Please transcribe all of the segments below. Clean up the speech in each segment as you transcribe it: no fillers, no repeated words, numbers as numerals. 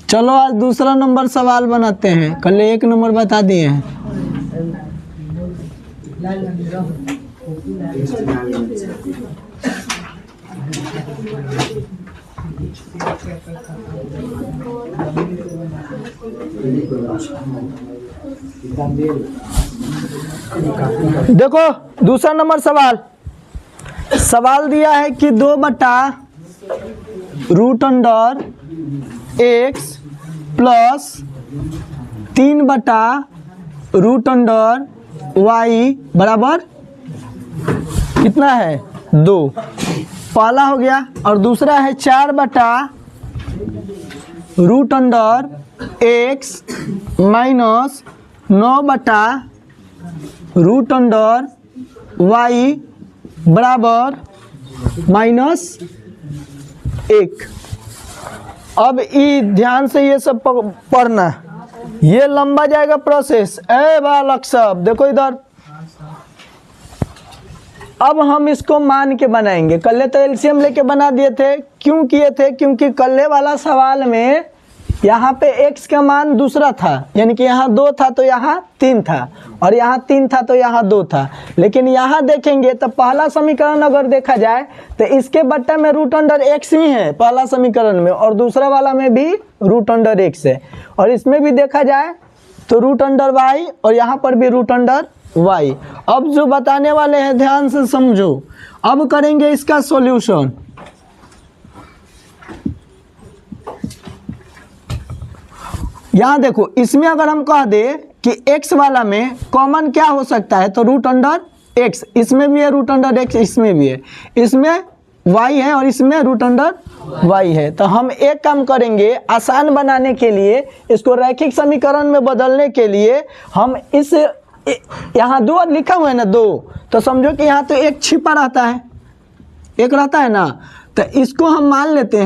चलो आज दूसरा नंबर सवाल बनाते हैं, कल एक नंबर बता दिए हैं। देखो दूसरा नंबर सवाल दिया है कि 2/√x प्लस 3/√y बराबर कितना है 2। पहला हो गया और दूसरा है 4/√x माइनस 9/√y बराबर -1। अब ये ध्यान से ये सब पढ़ना, ये लंबा जाएगा प्रोसेस। ए बालक सब देखो इधर, अब हम इसको मान के बनाएंगे। कल्ले तो एलसीएम लेके बना दिए थे। क्यों किए थे? क्योंकि कल्ले वाला सवाल में यहाँ पे x का मान दूसरा था, यानी कि यहाँ 2 था तो यहाँ 3 था, और यहाँ 3 था तो यहाँ 2 था। लेकिन यहाँ देखेंगे तो पहला समीकरण अगर देखा जाए तो इसके बट्टा में √x ही है पहला समीकरण में, और दूसरा वाला में भी √x है, और इसमें भी देखा जाए तो √y और यहाँ पर भी √y। अब जो बताने वाले हैं ध्यान से समझो। अब करेंगे इसका सॉल्यूशन। यहाँ देखो, इसमें अगर हम कह दे कि x वाला में कॉमन क्या हो सकता है तो √x, इसमें भी है √x, इसमें भी है, इसमें y है और इसमें √y है। तो हम एक काम करेंगे, आसान बनाने के लिए, इसको रैखिक समीकरण में बदलने के लिए हम इस यहाँ 2 लिखा हुआ है ना 2, तो समझो कि यहाँ तो एक छिपा रहता है, एक रहता है ना, तो इसको हम मान लेते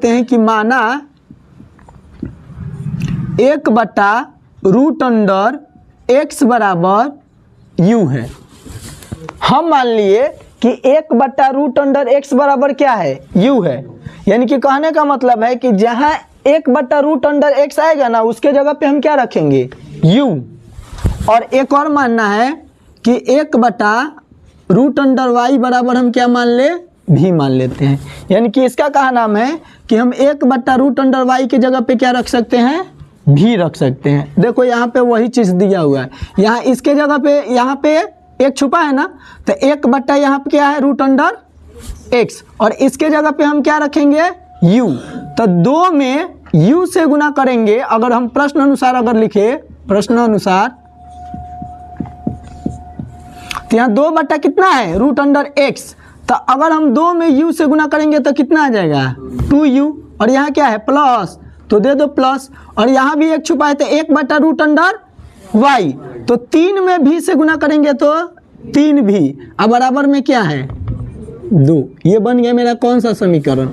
हैं कि माना 1/√x बराबर u है। हम मान लिए कि 1/√x बराबर क्या है u है, यानी कि कहने का मतलब है कि जहाँ 1/√x आएगा ना उसके जगह पे हम क्या रखेंगे u। और एक और मानना है कि 1/√y बराबर हम क्या मान ले भी मान लेते हैं, यानी कि इसका कहा नाम है कि हम 1/√y के जगह पे क्या रख सकते हैं भी रख सकते हैं। देखो यहाँ पे वही चीज़ दिया हुआ है, यहाँ इसके जगह पे यहाँ पे एक छुपा है ना, तो 1/ यहाँ पे क्या है √x, और इसके जगह पे हम क्या रखेंगे u। तो 2 में u से गुना करेंगे। अगर हम प्रश्न अनुसार अगर लिखे प्रश्न अनुसार तो यहाँ 2/ कितना है √x, तो अगर हम 2 में u से गुना करेंगे तो कितना आ जाएगा 2u, और यहाँ क्या है प्लस, तो दे दो प्लस, और यहाँ भी एक छुपा है तो 1/√y, तो 3 में भी से गुना करेंगे तो 3 भी, अब बराबर में क्या है 2। ये बन गया मेरा कौन सा समीकरण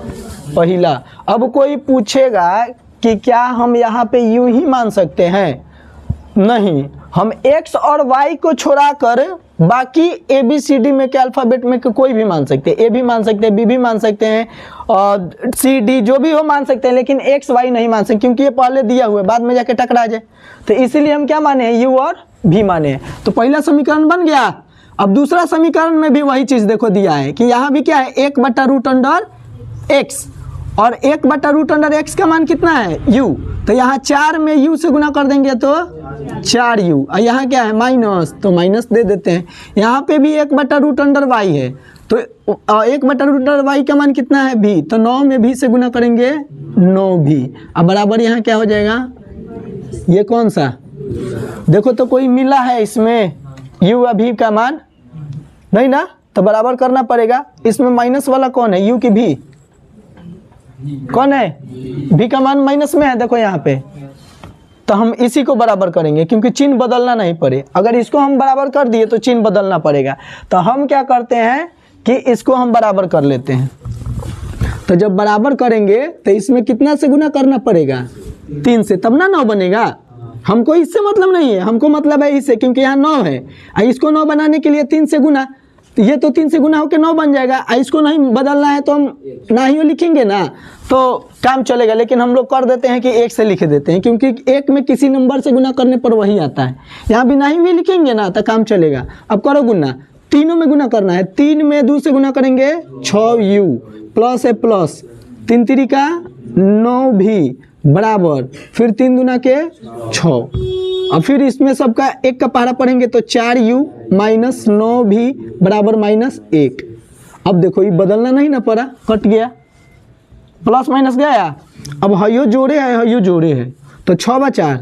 पहला। अब कोई पूछेगा कि क्या हम यहाँ पे यूं ही मान सकते हैं? नहीं, हम x और y को छोड़ाकर बाकी ABCD में के अल्फ़ाबेट में के कोई भी मान सकते हैं, A भी मान सकते हैं, B भी मान सकते हैं, और C D जो भी हो मान सकते हैं, लेकिन x y नहीं मान सकते क्योंकि ये पहले दिया हुआ है, बाद में जाके टकरा जाए। तो इसीलिए हम क्या माने हैं u और v माने हैं। तो पहला समीकरण बन गया। अब दूसरा समीकरण में भी वही चीज़ देखो दिया है कि यहाँ भी क्या है 1/√x, और 1/√x का मान कितना है u, तो यहाँ 4 में u से गुना कर देंगे तो 4u, और यहाँ क्या है माइनस, तो माइनस दे देते हैं। यहाँ पे भी 1/√y है, तो 1/√y का मान कितना है v, तो 9 में v से गुना करेंगे 9v, अब बराबर यहाँ क्या हो जाएगा ये कौन सा, देखो तो कोई मिला है इसमें u और v का मान नहीं ना, तो बराबर करना पड़ेगा। इसमें माइनस वाला कौन है u की v कौन है, v का मान माइनस में है देखो यहाँ पे, तो हम इसी को बराबर करेंगे क्योंकि चिन्ह बदलना नहीं पड़े। अगर इसको हम बराबर कर दिए तो चिन्ह बदलना पड़ेगा, तो हम क्या करते हैं कि इसको हम बराबर कर लेते हैं। तो जब बराबर करेंगे तो इसमें कितना से गुना करना पड़ेगा 3 से, तब ना 9 बनेगा। हमको इससे मतलब नहीं है, हमको मतलब है इससे, क्योंकि यहाँ 9 है, इसको 9 बनाने के लिए 3 से गुना, तो ये तो 3 से गुना होकर 9 बन जाएगा। इसको नहीं बदलना है तो हम ना ही लिखेंगे ना, तो काम चलेगा। लेकिन हम लोग कर देते हैं कि 1 से लिख देते हैं, क्योंकि 1 में किसी नंबर से गुना करने पर वही आता है। यहाँ भी नहीं भी लिखेंगे ना तो काम चलेगा। अब करो गुना, तीनों में गुना करना है। 3 में 2 से गुना करेंगे 6u प्लस है प्लस 3 3 का 9 भी बराबर, फिर 3 दूना के 6, और फिर इसमें सबका 1 का पहाड़ा पढ़ेंगे तो 4u माइनस 9 भी बराबर -1। अब देखो ये बदलना नहीं ना पड़ा, कट गया, प्लस माइनस गया। अब हयो जोड़े है हयो जोड़े है, तो 6 बचा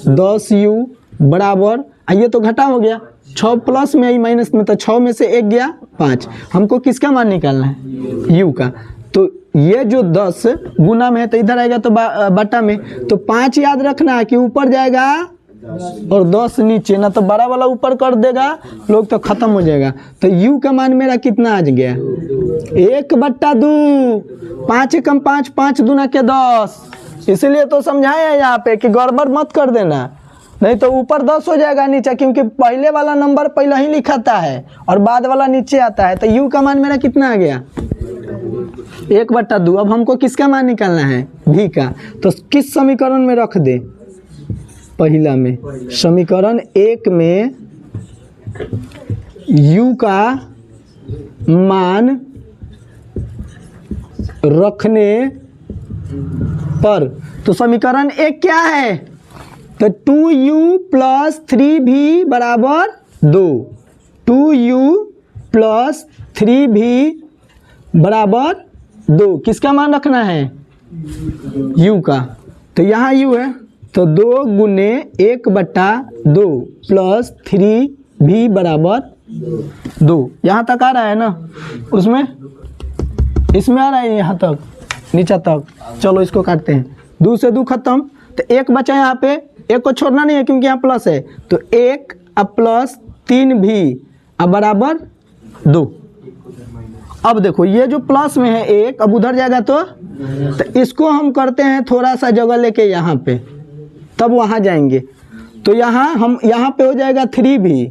10u बराबर, ये तो घटा हो गया, 6 प्लस में आई माइनस में, तो 6 में से 1 गया 5। हमको किसका मान निकालना है? u का। तो ये जो 10 गुना में है तो इधर आएगा तो बटा में, तो 5 याद रखना है कि ऊपर जाएगा और 10 नीचे, ना तो बड़ा वाला ऊपर कर देगा लोग तो खत्म हो जाएगा। तो u का मान मेरा कितना आ गया? 1/2। 5 कम 5, 5 दूना के 10। इसलिए तो समझाया है यहाँ पे कि गड़बड़ मत कर देना, नहीं तो ऊपर 10 हो जाएगा नीचे, क्योंकि पहले वाला नंबर पहले ही लिखाता है और बाद वाला नीचे आता है। तो u का मान मेरा कितना आ गया? 1/2। अब हमको किसका मान निकालना है? v का। तो किस समीकरण में रख दे? पहला में। समीकरण 1 में u का मान रखने पर, तो समीकरण 1 क्या है? तो 2u प्लस 3v बराबर 2। 2u प्लस 3v बराबर 2। किसका मान रखना है? u का। तो यहाँ u है, तो 2 गुने 1/2 प्लस 3v बराबर 2। यहाँ तक आ रहा है ना? उसमें इसमें आ रहा है यहाँ तक, नीचे तक। चलो इसको काटते हैं, 2 से 2 खत्म, तो 1 बचा यहाँ पे। 1 को छोड़ना नहीं है क्योंकि यहाँ प्लस है, तो 1 अब प्लस 3v अब बराबर 2। अब देखो ये जो प्लस में है 1, अब उधर जाएगा तो इसको हम करते हैं थोड़ा सा जगह लेके यहाँ पे, तब वहाँ जाएंगे। तो यहाँ पे हो जाएगा 3v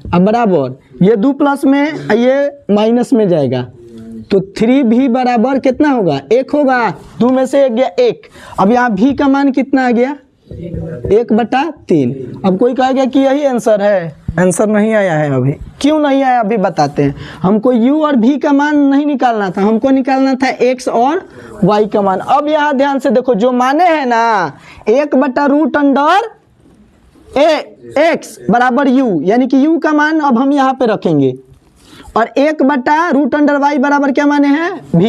अब बराबर, ये 2 प्लस में ये माइनस में जाएगा, तो 3v बराबर कितना होगा? 1 होगा। 2 में से 1 गया 1। अब यहाँ v का मान कितना आ गया? 1/3। अब कोई कहेगा कि यही आंसर है, आंसर नहीं आया है अभी। क्यों नहीं आया अभी बताते हैं। हमको u और v का मान नहीं निकालना था, हमको निकालना था x और y का मान। अब यहाँ ध्यान से देखो, जो माने हैं ना 1/√x बराबर u, यानी कि u का मान अब हम यहाँ पे रखेंगे, और 1/√y बराबर क्या माने हैं? v।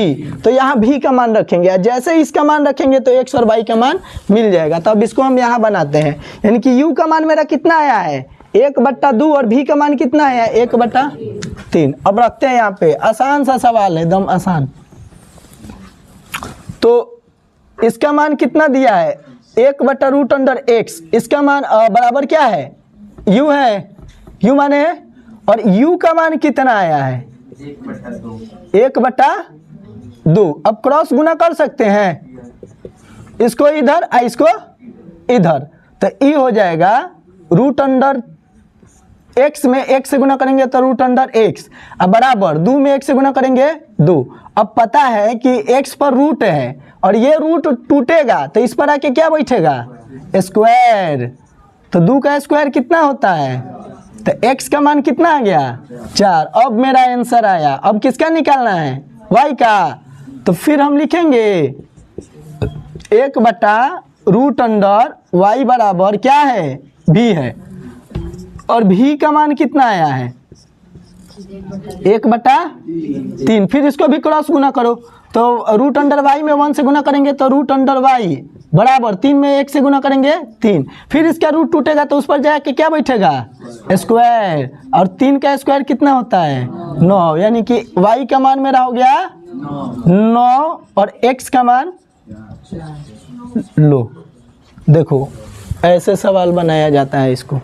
तो यहाँ v का मान रखेंगे, जैसे इसका मान रखेंगे तो x और y का मान मिल जाएगा। तो अब इसको हम यहाँ बनाते हैं, यानी कि u का मान मेरा कितना आया है? 1/2, और v का मान कितना आया है? 1/3। अब रखते हैं यहाँ पे, आसान सा सवाल है, एकदम आसान। तो इसका मान कितना दिया है? 1/√x। इसका मान बराबर क्या है? u है, u माने, और u का मान कितना आया है? 1/2। अब क्रॉस गुना कर सकते हैं, इसको इधर इसको इधर, तो e हो जाएगा √x में 1 से गुना करेंगे तो √x, अब बराबर 2 में 1 से गुना करेंगे 2। अब पता है कि x पर रूट है और ये रूट टूटेगा तो इस पर आके क्या बैठेगा? स्क्वायर। तो 2 का स्क्वायर कितना होता है? तो x का मान कितना आ गया? 4। अब मेरा आंसर आया। अब किसका निकालना है? y का। तो फिर हम लिखेंगे 1/√y बराबर क्या है? v है, और v का मान कितना आया है? 1/3। फिर इसको भी क्रॉस गुना करो, तो √y में 1 से गुना करेंगे तो √y बराबर 3 में 1 से गुना करेंगे 3। फिर इसका रूट टूटेगा तो उस पर जाके क्या बैठेगा? स्क्वायर। और 3 का स्क्वायर कितना होता है? 9। यानी कि y का मान मेरा हो गया 9 और x का मान लो। देखो ऐसे सवाल बनाया जाता है इसको।